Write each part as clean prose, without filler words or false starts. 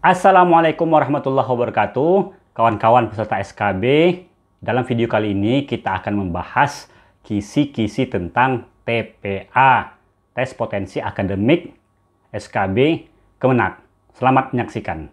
Assalamualaikum warahmatullahi wabarakatuh, kawan-kawan peserta SKB. Dalam video kali ini kita akan membahas kisi-kisi tentang TPA, Tes Potensi Akademik SKB Kemenak. Selamat menyaksikan.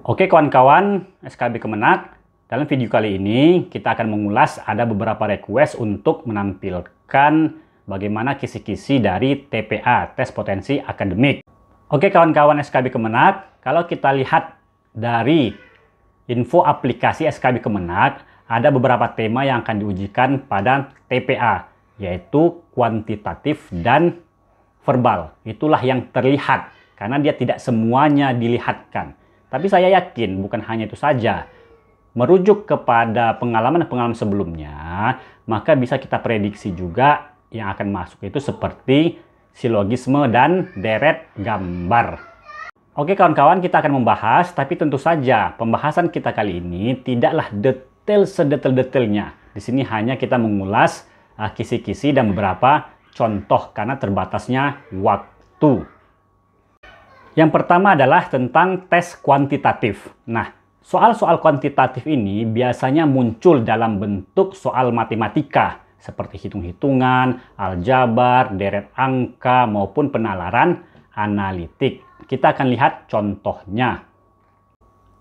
Oke kawan-kawan SKB Kemenak, dalam video kali ini kita akan mengulas ada beberapa request untuk menampilkan bagaimana kisi-kisi dari TPA, Tes Potensi Akademik. Oke kawan-kawan SKB Kemenak, kalau kita lihat dari info aplikasi SKB Kemenak, ada beberapa tema yang akan diujikan pada TPA, yaitu kuantitatif dan verbal. Itulah yang terlihat, karena dia tidak semuanya dilihatkan. Tapi saya yakin bukan hanya itu saja. Merujuk kepada pengalaman-pengalaman sebelumnya, maka bisa kita prediksi juga yang akan masuk itu seperti silogisme dan deret gambar. Oke kawan-kawan, kita akan membahas, tapi tentu saja pembahasan kita kali ini tidaklah detail sedetail-detailnya. Di sini hanya kita mengulas kisi-kisi dan beberapa contoh karena terbatasnya waktu. Yang pertama adalah tentang tes kuantitatif. Nah, soal-soal kuantitatif ini biasanya muncul dalam bentuk soal matematika, seperti hitung-hitungan, aljabar, deret angka, maupun penalaran analitik. Kita akan lihat contohnya.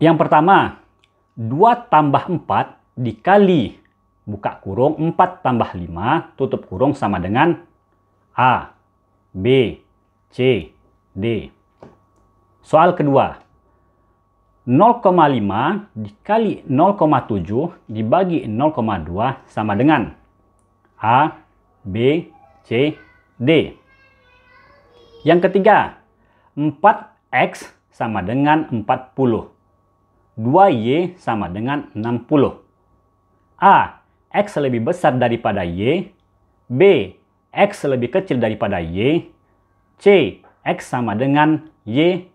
Yang pertama, 2 tambah 4 dikali, buka kurung, 4 tambah 5, tutup kurung sama dengan A, B, C, D. Soal kedua, 0,5 dikali 0,7 dibagi 0,2 sama dengan A, B, C, D. Yang ketiga, 4X sama dengan 40. 2Y sama dengan 60. A, X lebih besar daripada Y. B, X lebih kecil daripada Y. C, X sama dengan Y.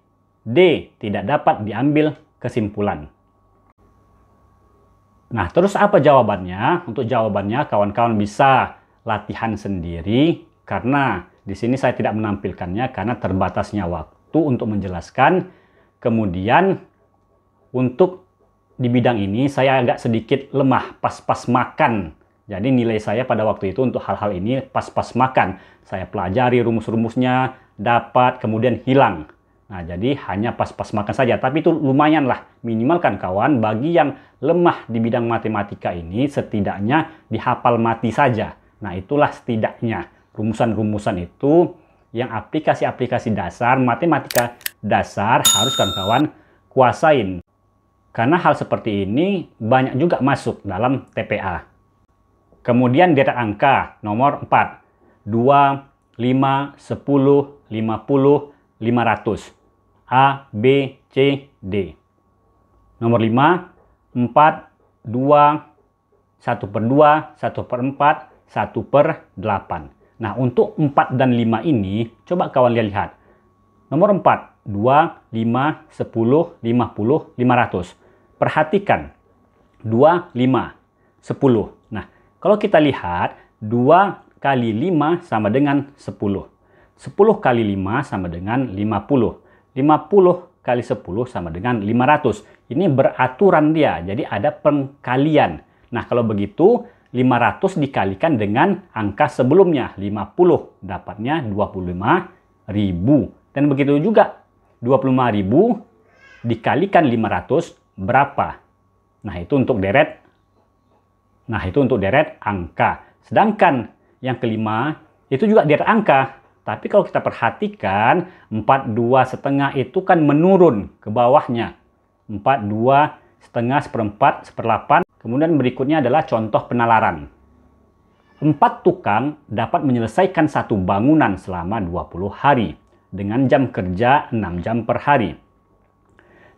D, tidak dapat diambil kesimpulan. Nah, terus apa jawabannya? Untuk jawabannya, kawan-kawan bisa latihan sendiri, karena di sini saya tidak menampilkannya karena terbatasnya waktu untuk menjelaskan. Kemudian, untuk di bidang ini, saya agak sedikit lemah, pas-pas makan. Jadi nilai saya pada waktu itu untuk hal-hal ini pas-pas makan. Saya pelajari rumus-rumusnya, dapat, kemudian hilang. Nah, jadi hanya pas-pas makan saja. Tapi itu lumayan lah. Minimal kan kawan, bagi yang lemah di bidang matematika ini, setidaknya dihafal mati saja. Nah, itulah setidaknya. Rumusan-rumusan itu, yang aplikasi-aplikasi dasar, matematika dasar, harus kan kawan kuasain. Karena hal seperti ini banyak juga masuk dalam TPA. Kemudian deret angka, nomor 4. 2, 5, 10, 50, 500. A, B, C, D. Nomor 5, 4, 2, 1 per 2, 1 per 4, 1 per 8. Nah, untuk 4 dan 5 ini, coba kawan lihat. Nomor 4, 2, 5, 10, 50, 500. Perhatikan, 2, 5, 10. Nah, kalau kita lihat, 2 kali 5 sama dengan 10. 10 kali 5 sama dengan 50. 50 kali 10 sama dengan 500. Ini beraturan dia, jadi ada pengkalian. Nah, kalau begitu, 500 dikalikan dengan angka sebelumnya, 50. Dapatnya 25.000. Dan begitu juga, 25.000 dikalikan 500, berapa? Nah, itu untuk deret. Nah, itu untuk deret angka. Sedangkan yang kelima, itu juga deret angka. Tapi kalau kita perhatikan, 42,5 itu kan menurun ke bawahnya. 42,5, 1/4, 1/8. Kemudian berikutnya adalah contoh penalaran. 4 tukang dapat menyelesaikan satu bangunan selama 20 hari. Dengan jam kerja 6 jam per hari.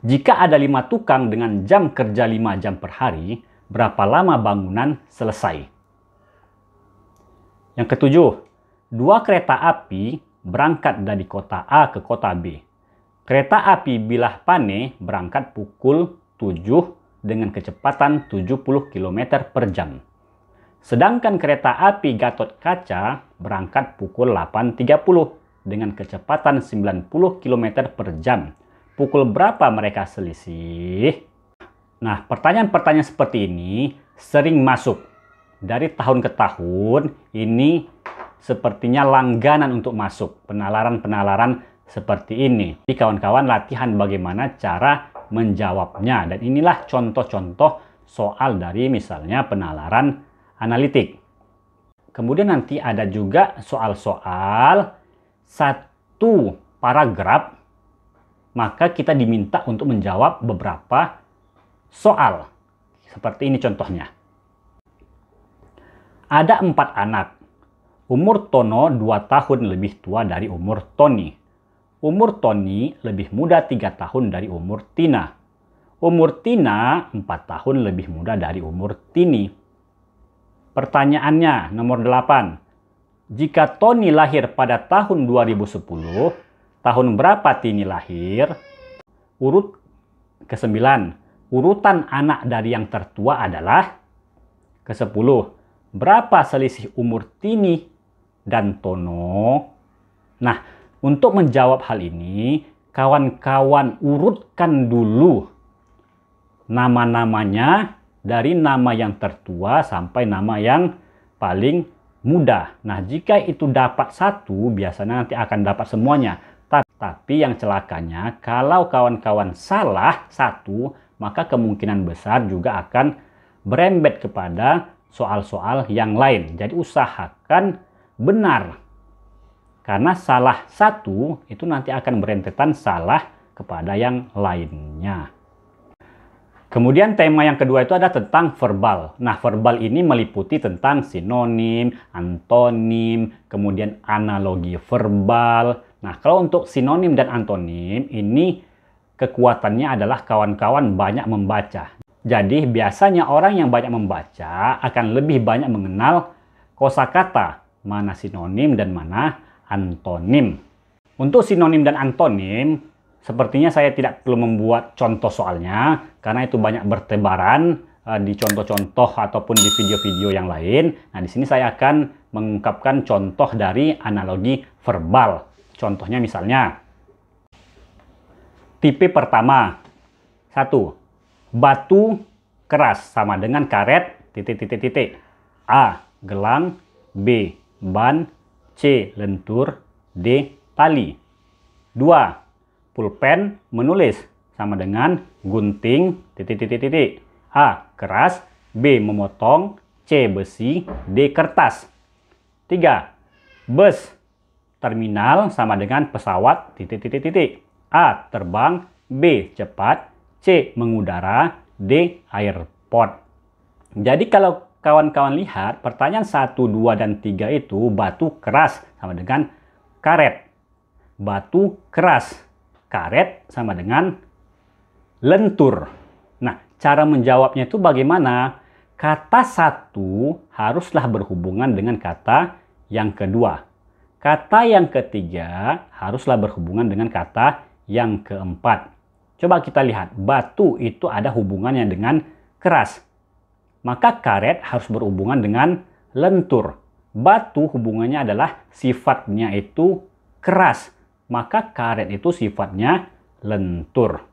Jika ada 5 tukang dengan jam kerja 5 jam per hari, berapa lama bangunan selesai? Yang ketujuh, 2 kereta api berangkat dari kota A ke kota B. Kereta api bilah pane berangkat pukul 7 dengan kecepatan 70 km per jam. Sedangkan kereta api Gatot-Kaca berangkat pukul 8.30 dengan kecepatan 90 km per jam. Pukul berapa mereka selisih? Nah, pertanyaan-pertanyaan seperti ini sering masuk. Dari tahun ke tahun, ini sepertinya langganan untuk masuk. Penalaran-penalaran seperti ini. Jadi kawan-kawan latihan bagaimana cara menjawabnya. Dan inilah contoh-contoh soal dari misalnya penalaran analitik. Kemudian nanti ada juga soal-soal satu paragraf, maka kita diminta untuk menjawab beberapa soal. Seperti ini contohnya. Ada 4 anak. Umur Tono 2 tahun lebih tua dari umur Toni. Umur Toni lebih muda 3 tahun dari umur Tina. Umur Tina 4 tahun lebih muda dari umur Tini. Pertanyaannya nomor 8. Jika Toni lahir pada tahun 2010, tahun berapa Tini lahir? Urut ke-9. Urutan anak dari yang tertua adalah ke-10. Berapa selisih umur Tini dan Tono? Nah, untuk menjawab hal ini, kawan-kawan urutkan dulu nama-namanya dari nama yang tertua sampai nama yang paling muda. Nah, jika itu dapat 1, biasanya nanti akan dapat semuanya. Tapi yang celakanya, kalau kawan-kawan salah 1, maka kemungkinan besar juga akan berembet kepada soal-soal yang lain. Jadi usahakan benar. Karena salah 1 itu nanti akan berentetan salah kepada yang lainnya. Kemudian tema yang kedua itu ada tentang verbal. Nah, verbal ini meliputi tentang sinonim, antonim, kemudian analogi verbal. Nah, kalau untuk sinonim dan antonim, ini kekuatannya adalah kawan-kawan banyak membaca. Jadi, biasanya orang yang banyak membaca akan lebih banyak mengenal kosakata, mana sinonim dan mana antonim. Untuk sinonim dan antonim, sepertinya saya tidak perlu membuat contoh soalnya, karena itu banyak bertebaran di contoh-contoh ataupun di video-video yang lain. Nah, di sini saya akan mengungkapkan contoh dari analogi verbal. Contohnya misalnya, tipe pertama, 1. Batu keras sama dengan karet, titik-titik-titik. A. Gelang. B. Ban. C. Lentur. D. Tali. 2. Pulpen menulis sama dengan gunting, titik-titik-titik. A. Keras. B. Memotong. C. Besi. D. Kertas. 3. Bus terminal sama dengan pesawat, titik-titik-titik. A. Terbang. B. Cepat. C. Mengudara. D. Airport. Jadi kalau kawan-kawan lihat, pertanyaan 1, 2, dan 3 itu batu keras sama dengan karet. Batu keras. Karet sama dengan lentur. Nah, cara menjawabnya itu bagaimana? Kata 1 haruslah berhubungan dengan kata yang kedua. Kata yang ketiga haruslah berhubungan dengan kata yang keempat. Coba kita lihat, batu itu ada hubungannya dengan keras. Maka karet harus berhubungan dengan lentur. Batu hubungannya adalah sifatnya itu keras. Maka karet itu sifatnya lentur.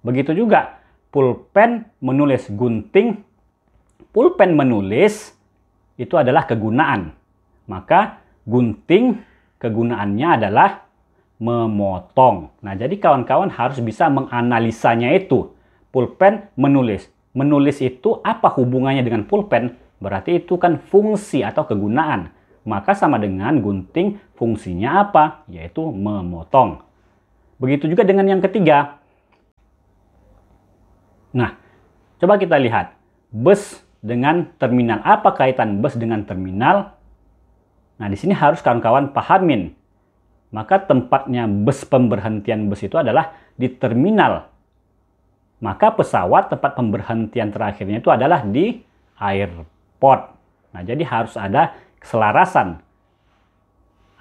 Begitu juga pulpen menulis gunting. Pulpen menulis itu adalah kegunaan. Maka gunting kegunaannya adalah memotong. Nah, jadi kawan-kawan harus bisa menganalisanya itu. Pulpen menulis. Menulis itu apa hubungannya dengan pulpen? Berarti itu kan fungsi atau kegunaan. Maka sama dengan gunting fungsinya apa? Yaitu memotong. Begitu juga dengan yang ketiga. Nah, coba kita lihat. Bus dengan terminal. Apa kaitan bus dengan terminal? Nah, di sini harus kawan-kawan pahamin. Maka tempatnya bus, pemberhentian bus itu adalah di terminal. Maka pesawat tempat pemberhentian terakhirnya itu adalah di airport. Nah, jadi harus ada keselarasan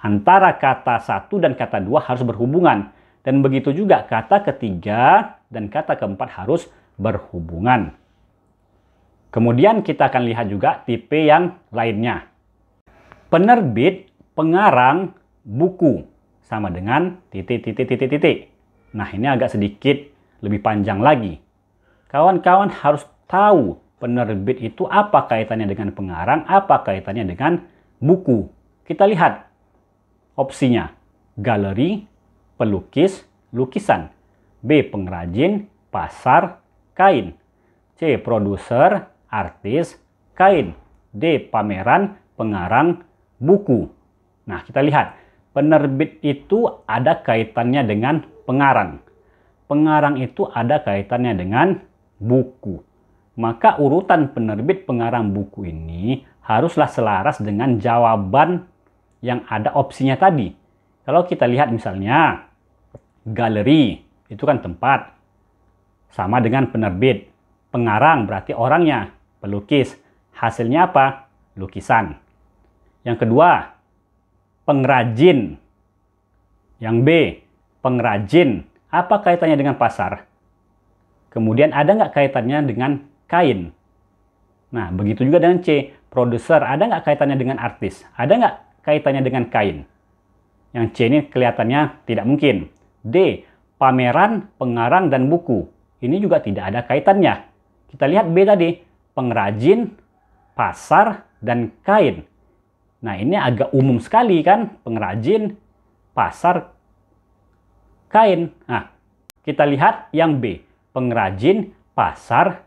antara kata 1 dan kata 2 harus berhubungan. Dan begitu juga kata ketiga dan kata keempat harus berhubungan. Kemudian kita akan lihat juga tipe yang lainnya. Penerbit, pengarang, buku. Sama dengan titik. Nah, ini agak sedikit lebih panjang lagi. Kawan-kawan harus tahu penerbit itu apa kaitannya dengan pengarang, apa kaitannya dengan buku. Kita lihat opsinya. Galeri, pelukis, lukisan. B. Pengrajin, pasar, kain. C. Produser, artis, kain. D. Pameran, pengarang, buku. Nah, kita lihat. Penerbit itu ada kaitannya dengan pengarang. Pengarang itu ada kaitannya dengan buku. Maka urutan penerbit, pengarang, buku ini haruslah selaras dengan jawaban yang ada opsinya tadi. Kalau kita lihat misalnya, galeri itu kan tempat. Sama dengan penerbit. Pengarang berarti orangnya. Pelukis. Hasilnya apa? Lukisan. Yang kedua, pengrajin. Yang B, pengrajin. Apa kaitannya dengan pasar? Kemudian ada nggak kaitannya dengan kain? Nah, begitu juga dengan C, produser. Ada nggak kaitannya dengan artis? Ada nggak kaitannya dengan kain? Yang C ini kelihatannya tidak mungkin. D, pameran, pengarang, dan buku. Ini juga tidak ada kaitannya. Kita lihat B tadi, pengrajin, pasar, dan kain. Nah, ini agak umum sekali kan, pengrajin, pasar, kain. Nah, kita lihat yang B, pengrajin, pasar,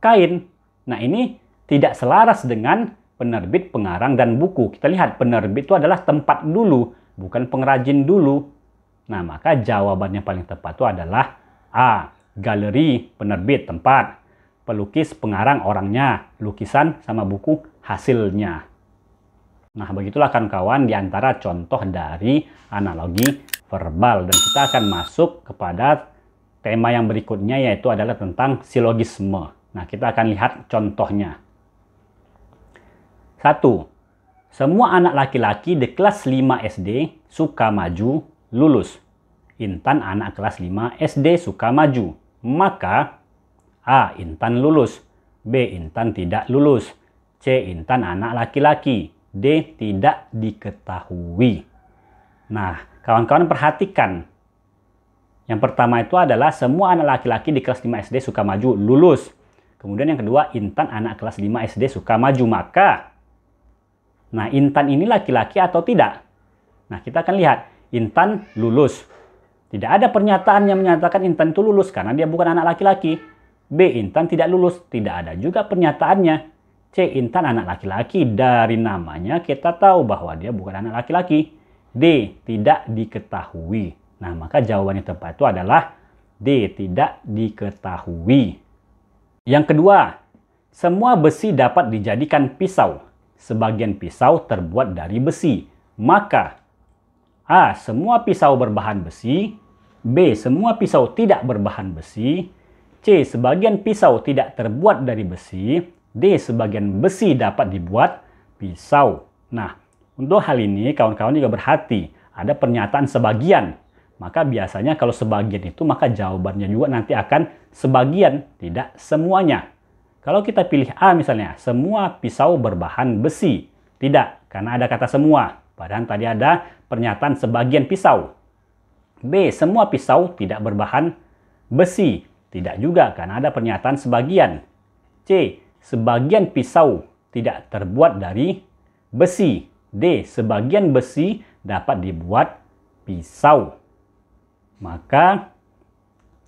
kain. Nah, ini tidak selaras dengan penerbit, pengarang, dan buku. Kita lihat penerbit itu adalah tempat dulu, bukan pengrajin dulu. Nah, maka jawabannya paling tepat itu adalah A, galeri, penerbit, tempat. Pelukis, pengarang, orangnya. Lukisan sama buku, hasilnya. Nah, begitulah kawan-kawan di antara contoh dari analogi verbal. Dan kita akan masuk kepada tema yang berikutnya, yaitu adalah tentang silogisme. Nah, kita akan lihat contohnya. 1. Semua anak laki-laki di kelas 5 SD suka maju, lulus. Intan anak kelas 5 SD suka maju. Maka A. Intan lulus. B. Intan tidak lulus. C. Intan anak laki-laki. D. Tidak diketahui. Nah, kawan-kawan perhatikan. Yang pertama itu adalah semua anak laki-laki di kelas 5 SD suka maju, lulus. Kemudian yang kedua, Intan anak kelas 5 SD suka maju. Maka, nah, Intan ini laki-laki atau tidak? Nah, kita akan lihat. Intan lulus. Tidak ada pernyataan yang menyatakan Intan itu lulus karena dia bukan anak laki-laki. B. Intan tidak lulus. Tidak ada juga pernyataannya. C. Intan anak laki-laki. Dari namanya kita tahu bahwa dia bukan anak laki-laki. D. Tidak diketahui. Nah, maka jawabannya tepat itu adalah D. Tidak diketahui. Yang kedua, semua besi dapat dijadikan pisau. Sebagian pisau terbuat dari besi. Maka A. Semua pisau berbahan besi. B. Semua pisau tidak berbahan besi. C. Sebagian pisau tidak terbuat dari besi. D. Sebagian besi dapat dibuat pisau. Nah, untuk hal ini kawan-kawan juga berhati. Ada pernyataan sebagian. Maka biasanya kalau sebagian itu, maka jawabannya juga nanti akan sebagian, tidak semuanya. Kalau kita pilih A misalnya, semua pisau berbahan besi. Tidak, karena ada kata semua. Padahal tadi ada pernyataan sebagian pisau. B. Semua pisau tidak berbahan besi. Tidak juga, karena ada pernyataan sebagian. C. Sebagian pisau tidak terbuat dari besi. D. Sebagian besi dapat dibuat pisau. Maka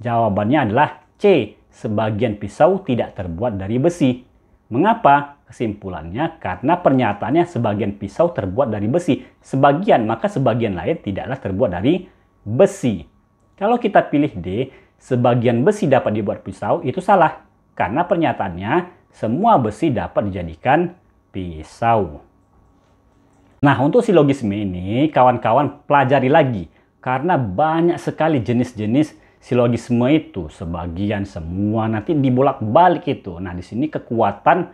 jawabannya adalah C. Sebagian pisau tidak terbuat dari besi. Mengapa? Kesimpulannya karena pernyataannya sebagian pisau terbuat dari besi. Sebagian, maka sebagian lain tidaklah terbuat dari besi. Kalau kita pilih D, sebagian besi dapat dibuat pisau, itu salah. Karena pernyataannya semua besi dapat dijadikan pisau. Nah, untuk silogisme ini kawan-kawan pelajari lagi. Karena banyak sekali jenis-jenis silogisme itu. Sebagian, semua, nanti dibolak-balik itu. Nah, di sini kekuatan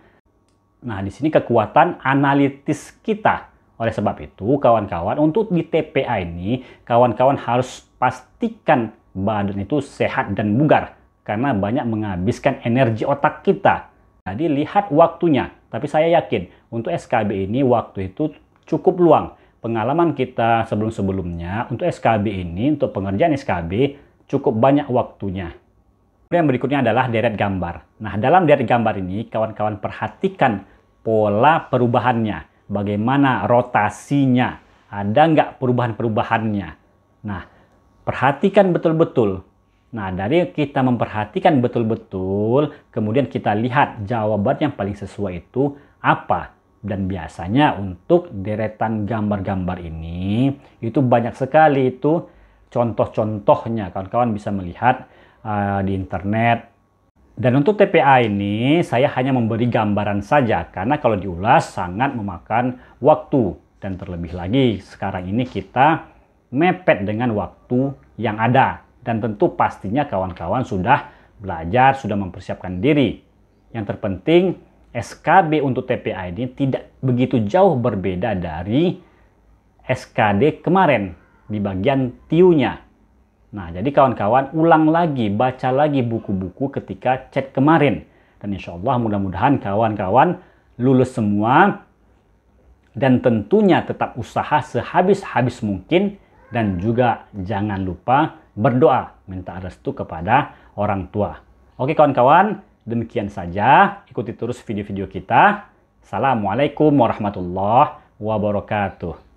analitis kita. Oleh sebab itu, kawan-kawan, untuk di TPA ini, kawan-kawan harus pastikan badan itu sehat dan bugar. Karena banyak menghabiskan energi otak kita. Jadi lihat waktunya. Tapi saya yakin untuk SKB ini waktu itu cukup luang. Pengalaman kita sebelum-sebelumnya untuk SKB ini, untuk pengerjaan SKB cukup banyak waktunya. Yang berikutnya adalah deret gambar. Nah, dalam deret gambar ini kawan-kawan perhatikan pola perubahannya. Bagaimana rotasinya. Ada nggak perubahan-perubahannya. Nah, perhatikan betul-betul. Nah, dari kita memperhatikan betul-betul, kemudian kita lihat jawaban yang paling sesuai itu apa. Dan biasanya untuk deretan gambar-gambar ini, itu banyak sekali itu contoh-contohnya. Kawan-kawan bisa melihat di internet. Dan untuk TPA ini, saya hanya memberi gambaran saja. Karena kalau diulas sangat memakan waktu. Dan terlebih lagi, sekarang ini kita mepet dengan waktu yang ada. Dan tentu pastinya kawan-kawan sudah belajar, sudah mempersiapkan diri. Yang terpenting, SKB untuk TPA ini tidak begitu jauh berbeda dari SKD kemarin di bagian TIU-nya. Nah, jadi kawan-kawan ulang lagi, baca lagi buku-buku ketika chat kemarin. Dan insya Allah mudah-mudahan kawan-kawan lulus semua. Dan tentunya tetap usaha sehabis-habis mungkin. Dan juga jangan lupa berdoa, minta restu kepada orang tua. Oke kawan-kawan, demikian saja. Ikuti terus video-video kita. Assalamualaikum warahmatullahi wabarakatuh.